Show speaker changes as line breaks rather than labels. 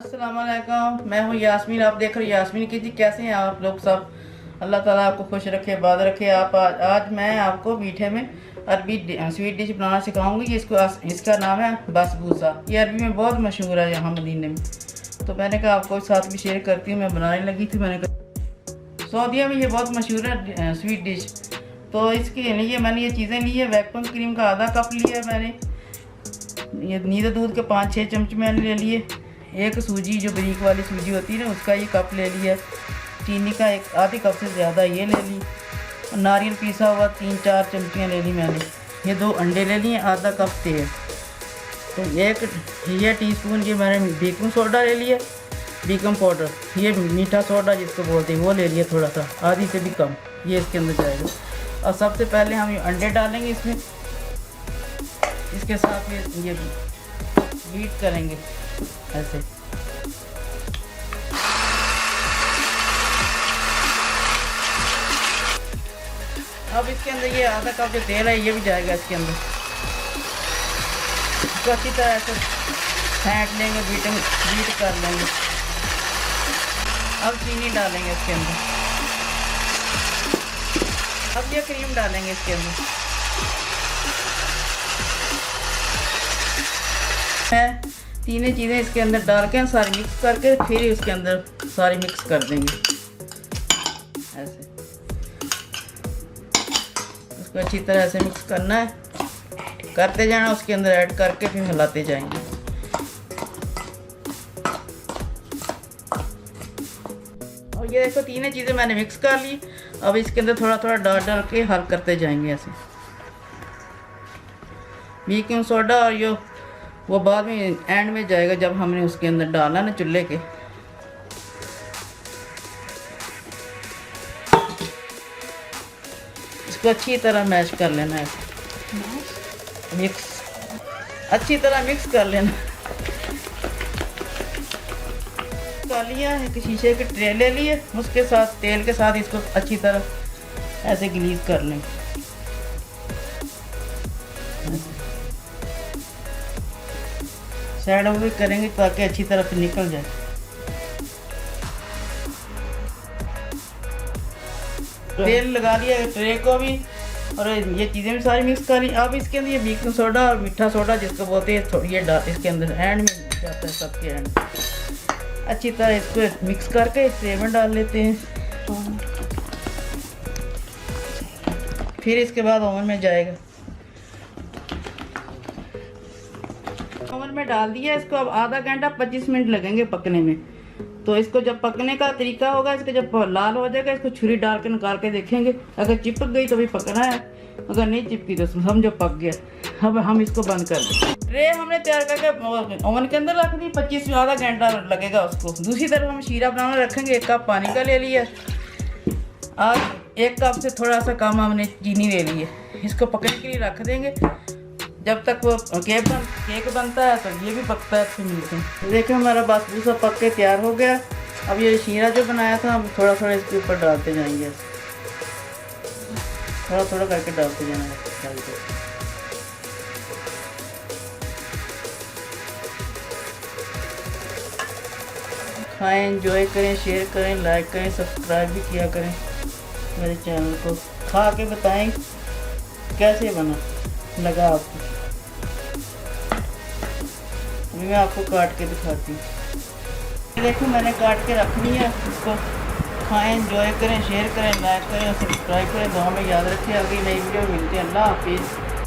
अस्सलाम वालेकुम, मैं हूँ यास्मीन। आप देख रहे हो यास्मीन की जी। कैसे हैं आप लोग सब? अल्लाह ताला आपको खुश रखे, आबाद रखे। आज मैं आपको मीठे में अरबी स्वीट डिश बनाना सिखाऊंगी। इसका नाम है बसबूसा। ये अरबी में बहुत मशहूर है यहाँ मदीने में, तो मैंने कहा आपको साथ भी शेयर करती हूँ। मैं बनाने लगी थी, मैंने कहा सऊदीया में ये बहुत मशहूर है स्वीट डिश। तो इसके लिए मैंने ये चीज़ें ली है। वैक्यूम क्रीम का आधा कप लिया है मैंने। ये नीरे दूध के 5-6 चम्मच मैंने ले लिए। एक सूजी जो बरीक वाली सूजी होती है ना, उसका ये कप ले लिया। चीनी का एक आधे कप से ज़्यादा ये ले ली। और नारियल पीसा हुआ 3-4 चमचियाँ ले ली मैंने। ये 2 अंडे ले लिए, आधा कप तेल। तो एक ये टीस्पून ये मैंने बेकिंग सोडा ले लिया, बेकिंग पाउडर, ये मीठा सोडा जिसको बोलते हैं वो ले लिया, थोड़ा सा, आधी से भी कम, ये इसके अंदर जाएगा। और सबसे पहले हम ये अंडे डालेंगे इसमें। इसके साथ ये बीट करेंगे ऐसे। अब इसके अंदर ये आधा कप जो तेल है ये भी जाएगा इसके अंदर। इसको अच्छी तरह ऐसे फेंट लेंगे, बीट कर लेंगे। अब चीनी डालेंगे इसके अंदर। अब ये क्रीम डालेंगे इसके अंदर। तीनों चीज़ें इसके अंदर डाल के सारी मिक्स करके फिर उसके अंदर सारी मिक्स कर देंगे ऐसे। उसको अच्छी तरह से मिक्स करना है, करते जाना, उसके अंदर ऐड करके फिर हिलाते जाएंगे। और ये देखो तीनों चीज़ें मैंने मिक्स कर ली। अब इसके अंदर थोड़ा थोड़ा डाल के हल करते जाएंगे ऐसे। बेकिंग सोडा और ये वो बाद में एंड में जाएगा जब हमने उसके अंदर डाला ना चूल्हे के। इसको अच्छी तरह मैश कर लेना है, मिक्स अच्छी तरह मिक्स कर लेना। कर लिया, एक शीशे की ट्रे ले लिए, उसके साथ तेल के साथ इसको अच्छी तरह ऐसे ग्रीस कर लें। साइड भी करेंगे ताकि अच्छी तरह से निकल जाए। तेल लगा लिया ट्रे को भी, और ये चीज़ें भी सारी मिक्स कर ली। अब इसके अंदर ये बेकिंग सोडा और मीठा सोडा जिसको बोलते हैं ये डाल इसके अंदर एंड में जाता है, सबके एंड। अच्छी तरह इसको मिक्स करके ट्रे में डाल लेते हैं। फिर इसके बाद ओवन में जाएगा। ओवन में डाल दिया इसको। अब आधा घंटा 25 मिनट लगेंगे पकने में। तो इसको जब पकने का तरीका होगा, इसको जब लाल हो जाएगा, इसको छुरी डाल के निकाल के देखेंगे। अगर चिपक गई तो भी पकना है, अगर नहीं चिपकी तो समझो पक गया। अब हम इसको बंद कर दें। ट्रे हमने तैयार करके ओवन के अंदर रख दी। 25 में आधा घंटा लगेगा उसको। दूसरी तरफ हम शीरा बनाने रखेंगे। 1 कप पानी का ले लिया। आज 1 कप से थोड़ा सा कम हमने चीनी ले ली है। इसको पकने के लिए रख देंगे जब तक वो केक बनता है, तो ये भी पकता है। फिर मिलते हैं। देखिए हमारा बसबूसा पक के तैयार हो गया। अब ये शीरा जो बनाया था हम थोड़ा थोड़ा इसके ऊपर डालते जाएंगे, थोड़ा थोड़ा करके डालते जाना है। खाएं, एंजॉय करें, शेयर करें, लाइक करें, सब्सक्राइब भी किया करें मेरे चैनल को। खा के बताएं कैसे बना लगा आपको। अभी मैं आपको काट के दिखाती हूँ। देखो मैंने काट के रखनी है इसको। खाएं, एंजॉय करें, शेयर करें, लाइक करें और सब्सक्राइब करें। दुआ में याद रखें। अगली नई वीडियो मिलती है। अल्लाह हाफिज़।